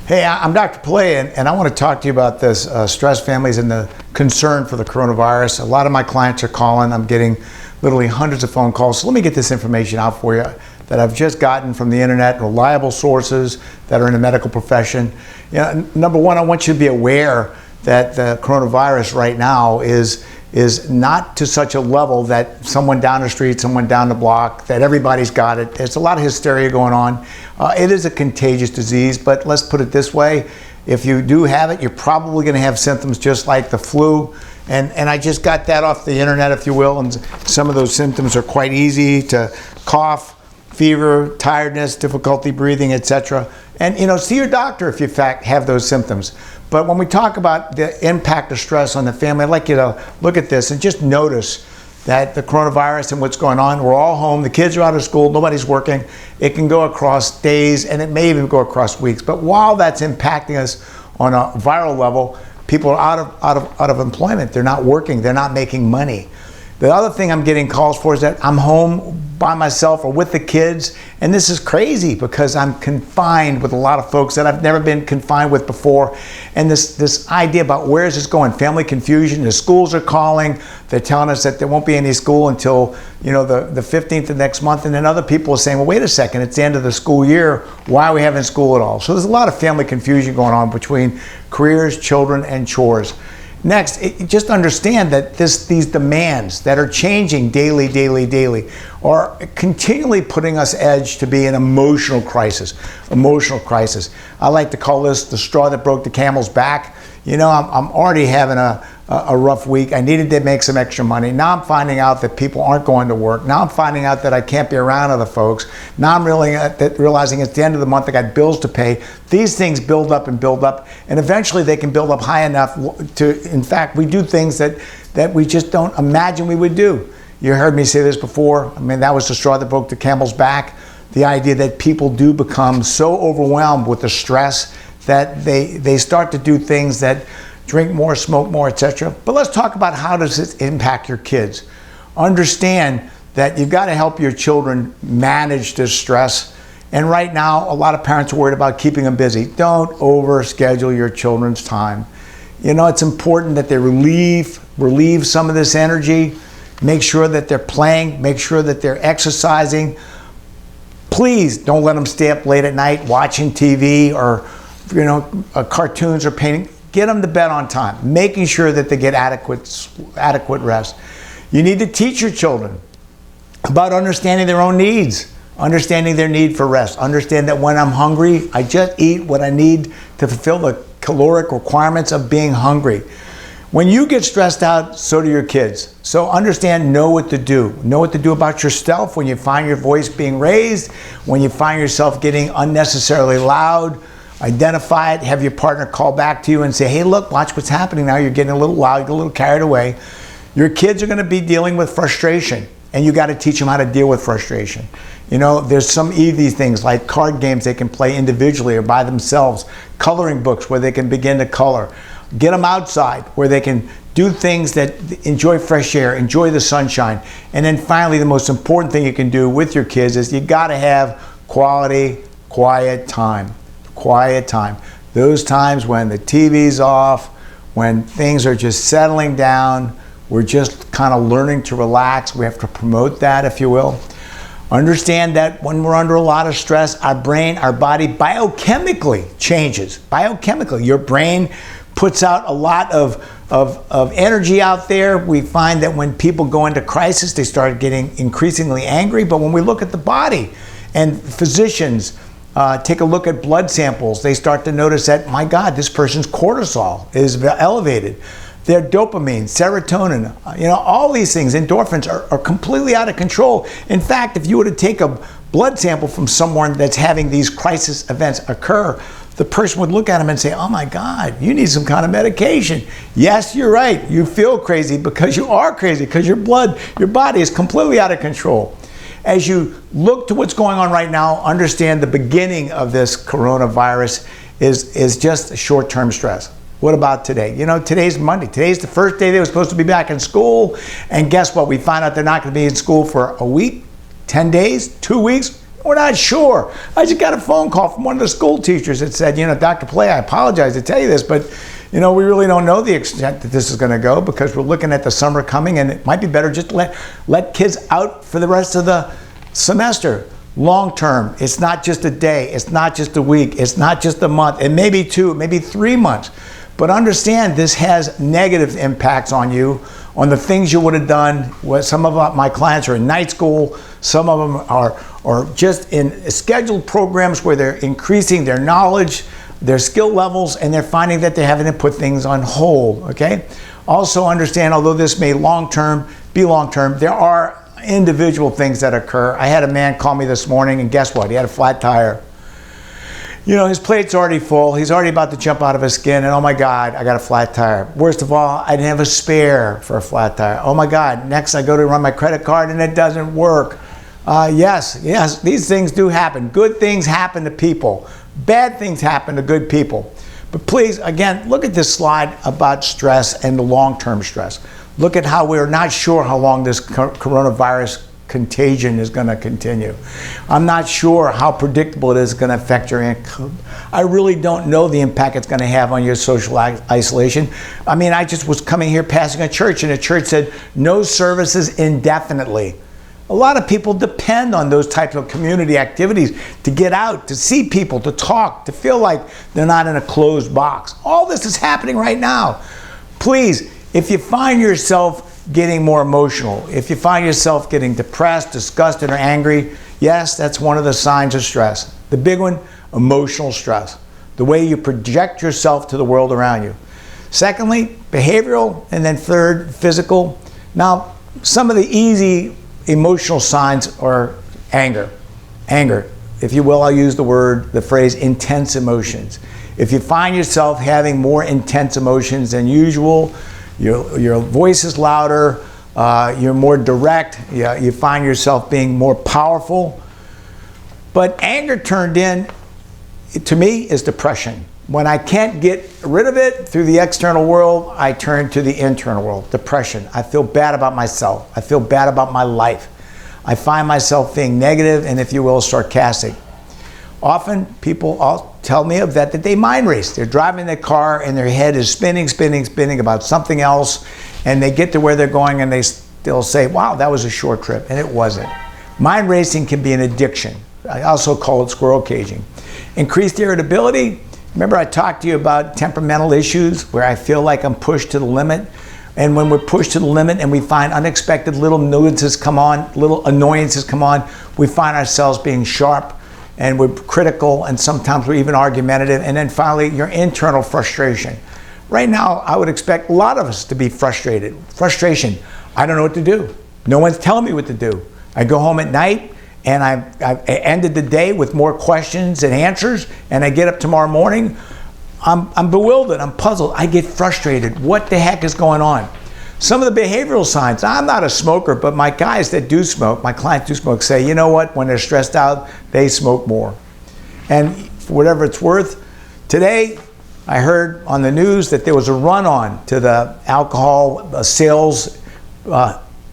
Hey, I'm Dr. Pilet, and I want to talk to you about this stressed families and the concern for the coronavirus. A lot of my clients are calling. I'm getting literally hundreds of phone calls. So let me get this information out for you that I've just gotten from the internet, reliable sources that are in the medical profession. Number one, I want you to be aware that the coronavirus right now is not to such a level that someone down the street, someone down the block, that everybody's got it. There's a lot of hysteria going on. It is a contagious disease, but let's put it this way. If you do have it, you're probably going to have symptoms just like the flu. And I just got that off the internet, if you will, and some of those symptoms are quite easy to cough, fever, tiredness, difficulty breathing, etc. And see your doctor if you have those symptoms. But when we talk about the impact of stress on the family, I'd like you to look at this and just notice that the coronavirus and what's going on, we're all home, the kids are out of school, nobody's working. It can go across days and it may even go across weeks. But while that's impacting us on a viral level, people are out of employment. They're not working, they're not making money. The other thing I'm getting calls for is that I'm home by myself or with the kids, and this is crazy because I'm confined with a lot of folks that I've never been confined with before. And this idea about where is this going? Family confusion. The schools are calling. They're telling us that there won't be any school until the 15th of next month. And then other people are saying, well, wait a second, it's the end of the school year. Why are we having school at all? So there's a lot of family confusion going on between careers, children, and chores. Next, just understand that these demands that are changing daily are continually putting us edge to be an emotional crisis. I like to call this the straw that broke the camel's back. I'm already having a rough week. I needed to make some extra money. Now I'm finding out that people aren't going to work. Now I'm finding out that I can't be around other folks. Now I'm realizing it's the end of the month, I got bills to pay. These things build up, and eventually they can build up high enough to, in fact, we do things that we just don't imagine we would do. You heard me say this before. That was the straw that broke the camel's back. The idea that people do become so overwhelmed with the stress that they start to do things that drink more, smoke more, etc. But let's talk about how does it impact your kids. Understand that you've got to help your children manage this stress. And right now, a lot of parents are worried about keeping them busy. Don't overschedule your children's time. It's important that they relieve some of this energy. Make sure that they're playing. Make sure that they're exercising. Please don't let them stay up late at night watching TV or cartoons or painting. Get them to bed on time, making sure that they get adequate rest. You need to teach your children about understanding their own needs, understanding their need for rest. Understand that when I'm hungry, I just eat what I need to fulfill the caloric requirements of being hungry. When you get stressed out, so do your kids. So understand, know what to do. Know what to do about yourself when you find your voice being raised, when you find yourself getting unnecessarily loud. Identify it, have your partner call back to you and say, hey, look, watch what's happening now. You're getting a little loud, you're a little carried away. Your kids are going to be dealing with frustration, and you got to teach them how to deal with frustration. There's some easy things like card games they can play individually or by themselves, coloring books where they can begin to color. Get them outside where they can do things that enjoy fresh air, enjoy the sunshine. And then finally, the most important thing you can do with your kids is you got to have quality, quiet time. Quiet time. Those times when the TV's off, when things are just settling down, we're just kind of learning to relax. We have to promote that, if you will. Understand that when we're under a lot of stress, our brain, our body biochemically changes. Biochemically, your brain puts out a lot of energy out there. We find that when people go into crisis, they start getting increasingly angry. But when we look at the body, and physicians take a look at blood samples, they start to notice that, my God, this person's cortisol is elevated. Their dopamine, serotonin, all these things, endorphins are completely out of control. In fact, if you were to take a blood sample from someone that's having these crisis events occur, the person would look at him and say, oh my God, you need some kind of medication. Yes, you're right. You feel crazy because you are crazy, because your body is completely out of control. As you look to what's going on right now, understand the beginning of this coronavirus is just short-term stress. What about today? Today's Monday. Today's the first day they were supposed to be back in school. And guess what? We find out they're not going to be in school for a week, 10 days, 2 weeks. We're not sure. I just got a phone call from one of the school teachers that said, Dr. Pilet, I apologize to tell you this, but we really don't know the extent that this is going to go because we're looking at the summer coming, and it might be better just to let kids out for the rest of the semester. Long term, it's not just a day, it's not just a week, it's not just a month, it may be 2, maybe 3 months. But understand this has negative impacts on you, on the things you would have done. Some of my clients are in night school, some of them are just in scheduled programs where they're increasing their knowledge, their skill levels, and they're finding that they're having to put things on hold, okay? Also understand, although this may be long-term, there are individual things that occur. I had a man call me this morning, and guess what? He had a flat tire. His plate's already full. He's already about to jump out of his skin, and oh my God, I got a flat tire. Worst of all, I didn't have a spare for a flat tire. Oh my God, next I go to run my credit card and it doesn't work. Yes, these things do happen. Good things happen to people. Bad things happen to good people. But please, again, look at this slide about stress and the long-term stress. Look at how we're not sure how long this coronavirus contagion is going to continue. I'm not sure how predictable it is going to affect your income. I really don't know the impact it's going to have on your social isolation. I mean, I just was coming here passing a church, and the church said no services indefinitely. A lot of people depend on those types of community activities to get out, to see people, to talk, to feel like they're not in a closed box. All this is happening right now. Please, if you find yourself getting more emotional, if you find yourself getting depressed, disgusted, or angry, yes, that's one of the signs of stress. The big one, emotional stress. The way you project yourself to the world around you. Secondly, behavioral, and then third, physical. Now, some of the easy emotional signs are anger. Anger. If you will, I'll use the phrase intense emotions. If you find yourself having more intense emotions than usual, your voice is louder, you're more direct, you find yourself being more powerful. But anger turned in, to me, is depression. When I can't get rid of it through the external world, I turn to the internal world, depression. I feel bad about myself. I feel bad about my life. I find myself being negative and, if you will, sarcastic. Often people all tell me of that they mind race. They're driving their car and their head is spinning about something else, and they get to where they're going and they still say, wow, that was a short trip, and it wasn't. Mind racing can be an addiction. I also call it squirrel caging. Increased irritability. Remember I talked to you about temperamental issues where I feel like I'm pushed to the limit. And when we're pushed to the limit and we find unexpected little nuances come on, little annoyances come on, we find ourselves being sharp, and we're critical, and sometimes we're even argumentative. And then finally, your internal frustration. Right now, I would expect a lot of us to be frustrated. Frustration. I don't know what to do. No one's telling me what to do. I go home at night, and I've ended the day with more questions than answers, and I get up tomorrow morning, I'm bewildered, I'm puzzled, I get frustrated. What the heck is going on? Some of the behavioral signs. I'm not a smoker, but my guys that do smoke, my clients do smoke, say, you know what, when they're stressed out, they smoke more. And for whatever it's worth, today I heard on the news that there was a run-on to the alcohol sales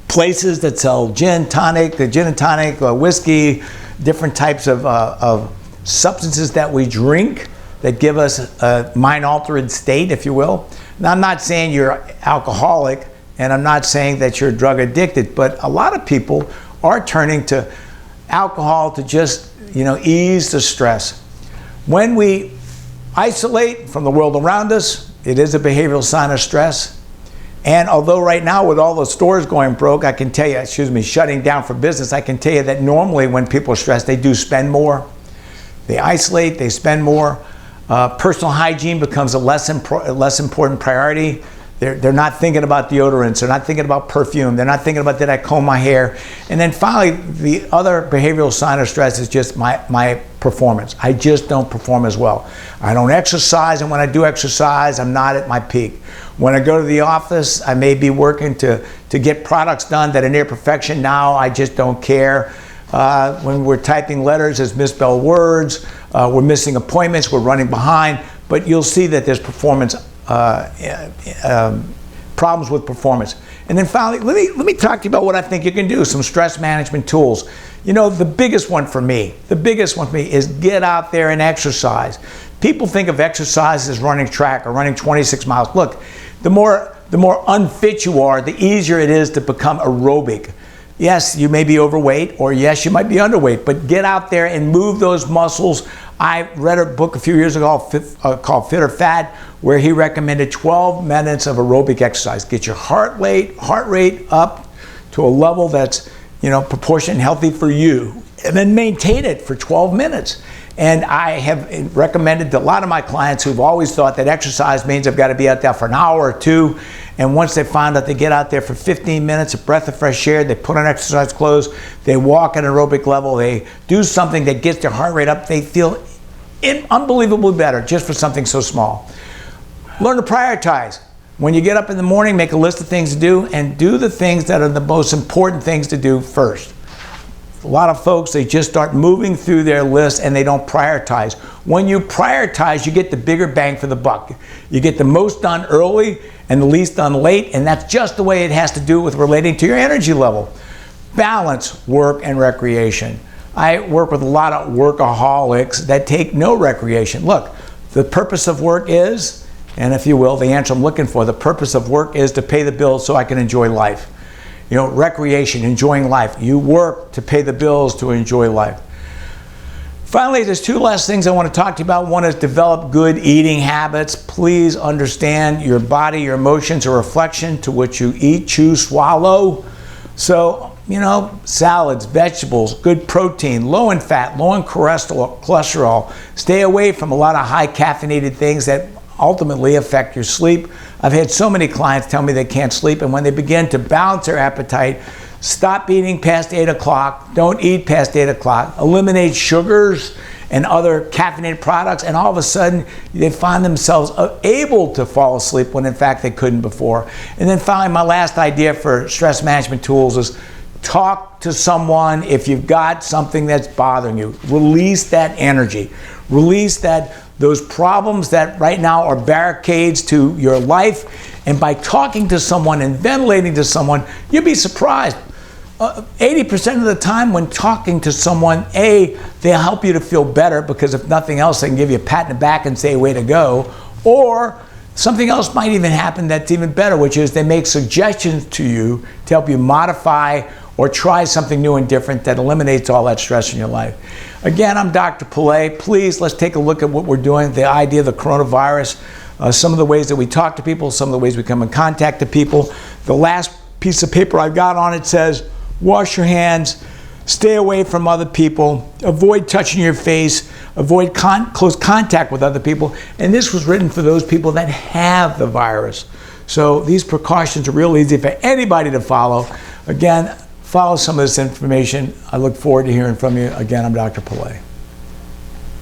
places that sell gin and tonic, whiskey, different types of substances that we drink that give us a mind-altering state, if you will. Now, I'm not saying you're alcoholic, and I'm not saying that you're drug addicted, but a lot of people are turning to alcohol to just, ease the stress. When we isolate from the world around us, it is a behavioral sign of stress. And although right now with all the stores going broke, I can tell you, shutting down for business, I can tell you that normally when people are stressed, they do spend more. They isolate, they spend more. Personal hygiene becomes a less important priority. They're not thinking about deodorants. They're not thinking about perfume. They're not thinking about, did I comb my hair? And then finally, the other behavioral sign of stress is just my performance. I just don't perform as well. I don't exercise, and when I do exercise, I'm not at my peak. When I go to the office, I may be working to get products done that are near perfection. Now I just don't care. When we're typing letters, there's misspelled words. We're missing appointments. We're running behind. But you'll see that there's performance problems with performance. And then finally, let me talk to you about what I think you can do. Some stress management tools. You know, the biggest one for me is get out there and exercise. People think of exercise as running track or running 26 miles. Look, the more unfit you are, the easier it is to become aerobic. Yes, you may be overweight, or yes, you might be underweight, but get out there and move those muscles. I read a book a few years ago called Fit or Fat, where he recommended 12 minutes of aerobic exercise. Get your heart rate up to a level that's, you know, proportionate and healthy for you, and then maintain it for 12 minutes. And I have recommended to a lot of my clients who've always thought that exercise means I've got to be out there for an hour or two. And once they find out they get out there for 15 minutes, a breath of fresh air, they put on exercise clothes, they walk at an aerobic level, they do something that gets their heart rate up, they feel unbelievably better just for something so small. Learn to prioritize. When you get up in the morning, make a list of things to do and do the things that are the most important things to do first. A lot of folks, they just start moving through their list and they don't prioritize. When you prioritize, you get the bigger bang for the buck. You get the most done early and the least done late, and that's just the way it has to do with relating to your energy level. Balance work and recreation. I work with a lot of workaholics that take no recreation. Look, the purpose of work is, and if you will, the answer I'm looking for, the purpose of work is to pay the bills so I can enjoy life. You know, recreation, enjoying life. You work to pay the bills to enjoy life. Finally, there's two last things I want to talk to you about. One is develop good eating habits. Please understand your body, your emotions are a reflection to what you eat, chew, swallow. So, you know, salads, vegetables, good protein, low in fat, low in cholesterol. Stay away from a lot of high caffeinated things that ultimately affect your sleep. I've had so many clients tell me they can't sleep, and when they begin to balance their appetite, stop eating past 8 o'clock, don't eat past 8 o'clock, eliminate sugars and other caffeinated products, and all of a sudden they find themselves able to fall asleep when in fact they couldn't before. And then finally, my last idea for stress management tools is talk to someone if you've got something that's bothering you. Release that energy. Release those problems that right now are barricades to your life. And by talking to someone and ventilating to someone, you'll be surprised. 80% of the time when talking to someone, they'll help you to feel better because if nothing else, they can give you a pat in the back and say, way to go. Or something else might even happen that's even better, which is they make suggestions to you to help you modify or try something new and different that eliminates all that stress in your life. Again, I'm Dr. Pilet. Please, let's take a look at what we're doing, the idea of the coronavirus, some of the ways that we talk to people, some of the ways we come in contact with people. The last piece of paper I've got on it says, wash your hands, stay away from other people, avoid touching your face, avoid close contact with other people. And this was written for those people that have the virus. So these precautions are real easy for anybody to follow. Again, follow some of this information. I look forward to hearing from you. Again, I'm Dr. Pilet.